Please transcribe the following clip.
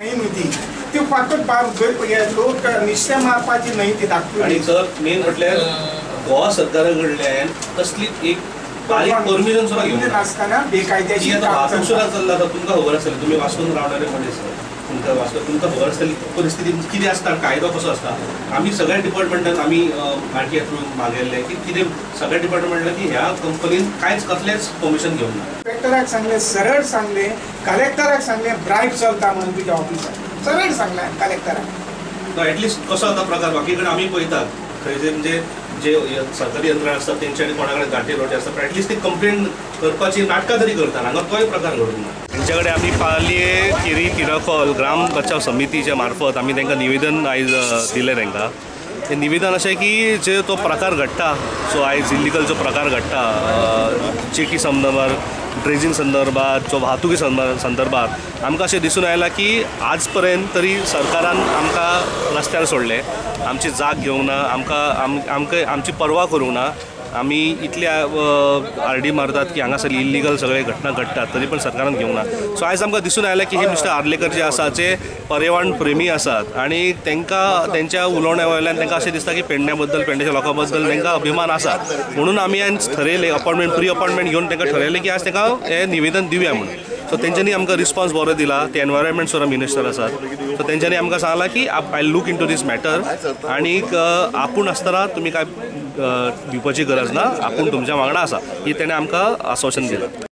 नाही होती ती फक्त लोक निश्चय मारपाची नाही ती दाखवली. आणि सर मेन म्हटल्यार गोवा सरकारा कडल्यान कसली एक बारीक परमिशन सुद्धा घेऊन असताना बेकायदेशीर वाहतूक सुद्धा चल्ला तर तुमकां खबर आसतलें. तुम्ही वाचून रावणारे मनीस तुमकां खबर आसतली परिस्थिती कितें आसता, कायदो कसो आसता. आमी सगळ्या डिपार्टमेंटान आमी आरटीआय थ्रू मागयल्ले की कितें सगळ्या डिपार्टमेंटान की ह्या कंपनीन कांयच कसलेंच परमिशन घेवंक ना. इंस्पेक्टराक सांगले, सरळ सांगले, कलेक्टराक सांगले ब्रायब चलता म्हणून तुझ्या ऑफिसात सरळ सांगलें कलेक्टराक. एटलिस्ट कसो आता प्रकार बाकी कडेन आमी पळयतात खंयचे म्हणजे जे सरकारी यंत्रणा असतात तेंच्यानी कोणा कडेन गाठी रोटी असतात पण एटलिस्ट ती कंप्लेंट करपाची नाटकां तरी करतात. हांगा तोय प्रकार घडूंक ना. तेंच्या कडेन आमी पालये केरी तिराखोल ग्राम बचाव समितीच्या मार्फत आमी तांकां निवेदन आयज दिलें. तांकां तें निवेदन अशें की जे तो प्रकार घडटा, सो आयज इल्लिगल जो प्रकार घडटा चेकी संदर्भात, ड्रेजिंग संदर्भात, जो वाहतुकी संदर्भात आमकां अशें दिसून आयलां की आज पर्यंत तरी सरकारान आमकां रस्त्यार सोडले, आमची जाग घेवंक ना, आमकां आमची पर्वा करूंक ना. आमी इतले आरडी मारतात की हांगासर इल्लिगल सगळे घटना घडटात तरी पण सरकारान घेवंक ना. सो आयज आमकां दिसून आयलें की हे मिस्टर आर्लेकर जे आसा जे पर्यावरण प्रेमी आसात आनी तांकां तेंच्या उलोवण्या वयल्यान तांकां अशें दिसता की पेडण्या बद्दल, पेडण्याच्या लोकां बद्दल तांकां अभिमान आसा. म्हणून आमी आयज थरयलें अपॉइंटमेंट, प्री अपॉइंटमेंट घेवन तांकां ठरयलें की आज तांकां हें निवेदन दिवया म्हणून. सो तेंच्यांनी आमकां रिस्पॉन्स बरो दिला. ते एनवायरमेंट सुद्दां मिनिस्टर आसात. सो तेंच्यांनी आमकां सांगलां की I look into these matter आनीक आपूण आसतना तुमी काय दिवपाची गरज ना, आपूण तुमच्या वांगडा आसा ही तेणें आमकां आश्वासन दिलां.